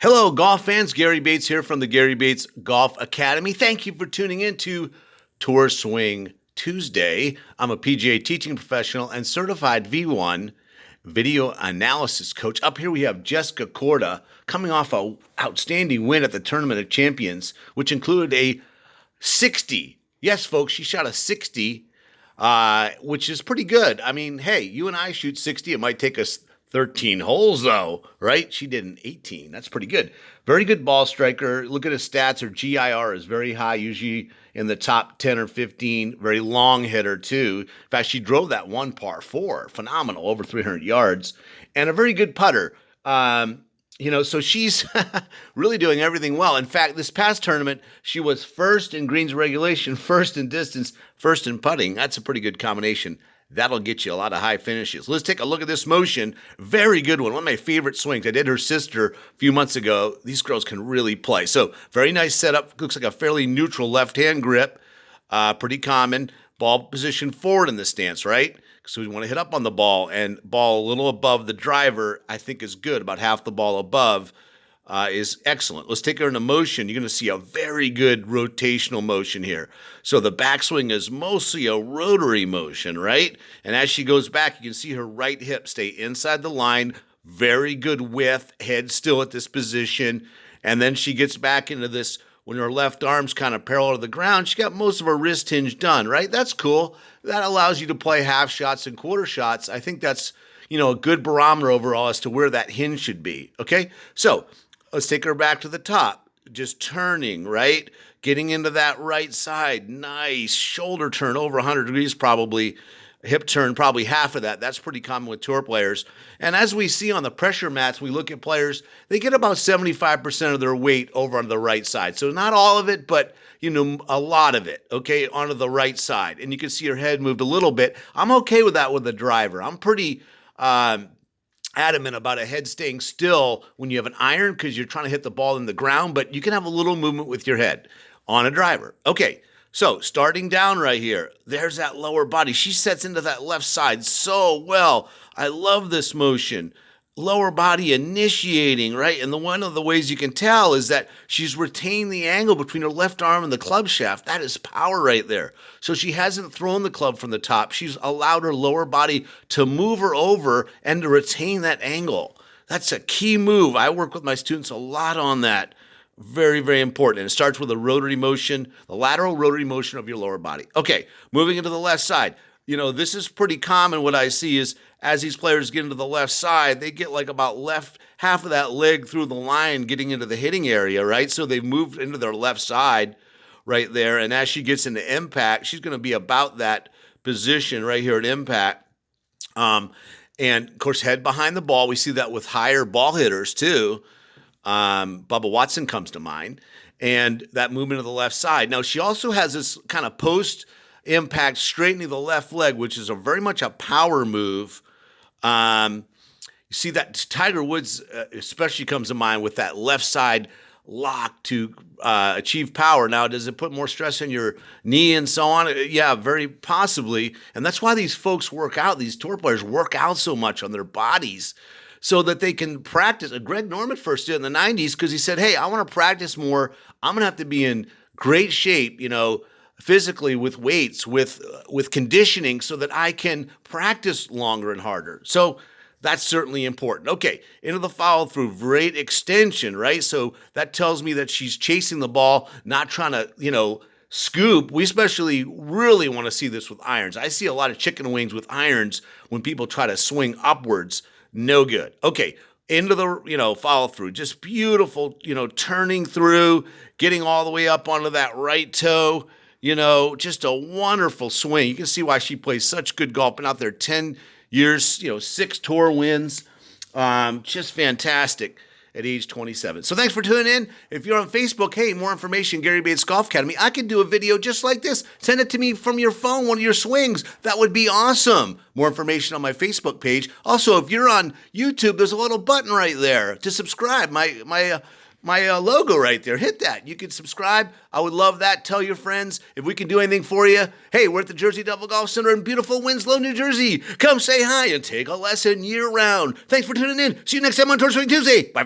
Hello, golf fans. Gary Bates here from the Gary Bates Golf Academy. Thank you for tuning in to Tour Swing Tuesday. I'm a PGA teaching professional and certified V1 video analysis coach. Up here we have Jessica Korda coming off an outstanding win at the Tournament of Champions, which included a 60. Yes, folks, she shot a 60, which is pretty good. I mean, hey, you and I shoot 60. It might take us 13 holes, though, right? She did an 18. That's pretty good. Very good ball striker. Look at his stats. Her GIR is very high, usually in the top 10 or 15. Very long hitter, too. In fact, she drove that one par 4. Phenomenal, over 300 yards. And a very good putter. So she's really doing everything well. In fact, this past tournament, she was first in greens regulation, first in distance, first in putting. That's a pretty good combination. That'll get you a lot of high finishes. Let's take a look at this motion. Very good one. One of my favorite swings. I did her sister a few months ago. These girls can really play. So very nice setup. Looks like a fairly neutral left-hand grip. Pretty common. Ball position forward in the stance, right? So we want to hit up on the ball, and ball a little above the driver, I think is good. About half the ball above is excellent. Let's take her into motion. You're going to see a very good rotational motion here. So the backswing is mostly a rotary motion, right? And as she goes back, you can see her right hip stay inside the line. Very good width, head still at this position. And then she gets back into this when her left arm's kind of parallel to the ground. She got most of her wrist hinge done, right? That's cool. That allows you to play half shots and quarter shots. I think that's, a good barometer overall as to where that hinge should be, okay? So let's take her back to the top. Just turning, right? Getting into that right side. Nice. Shoulder turn over 100 degrees probably. Hip turn, probably half of that. That's pretty common with tour players. And as we see on the pressure mats, we look at players, they get about 75% of their weight over on the right side. So not all of it, but, a lot of it, okay, onto the right side. And you can see her head moved a little bit. I'm okay with that with the driver. I'm pretty adamant about a head staying still when you have an iron because you're trying to hit the ball in the ground, but you can have a little movement with your head on a driver. Okay, so starting down right here, there's that lower body. She sets into that left side so well. I love this motion. Lower body initiating, right? And one of the ways you can tell is that she's retained the angle between her left arm and the club shaft. That is power right there. So she hasn't thrown the club from the top. She's allowed her lower body to move her over and to retain that angle. That's a key move. I work with my students a lot on that. Very, very important. And it starts with a rotary motion, the lateral rotary motion of your lower body. Okay, moving into the left side. This is pretty common. What I see is as these players get into the left side, they get like about half of that leg through the line getting into the hitting area, right? So they've moved into their left side right there. And as she gets into impact, she's going to be about that position right here at impact. And, of course, head behind the ball. We see that with higher ball hitters, too. Bubba Watson comes to mind. And that movement of the left side. Now, she also has this kind of post-impact straightening the left leg, which is very much a power move. You see that Tiger Woods especially comes to mind with that left side lock to achieve power. Now, does it put more stress on your knee and so on? Yeah, very possibly. And that's why these folks work out. These tour players work out so much on their bodies so that they can practice. Greg Norman first did in the 90s because he said, hey, I want to practice more. I'm going to have to be in great shape, physically with weights, with conditioning so that I can practice longer and harder. So that's certainly important. Okay, into the follow through, great extension, right? So that tells me that she's chasing the ball, not trying to, scoop. We especially really want to see this with irons. I see a lot of chicken wings with irons when people try to swing upwards. No good. Okay, into the, follow through, just beautiful, turning through, getting all the way up onto that right toe. Just a wonderful swing. You can see why she plays such good golf. Been out there 10 years, 6 tour wins. Just fantastic at age 27. So thanks for tuning in. If you're on Facebook, hey, more information, Gary Bates Golf Academy. I could do a video just like this. Send it to me from your phone, one of your swings. That would be awesome. More information on my Facebook page. Also, if you're on YouTube, there's a little button right there to subscribe. My logo right there. Hit that. You can subscribe. I would love that. Tell your friends if we can do anything for you. Hey, we're at the Jersey Devil Golf Center in beautiful Winslow, New Jersey. Come say hi and take a lesson year round. Thanks for tuning in. See you next time on Tour Swing Tuesday. Bye.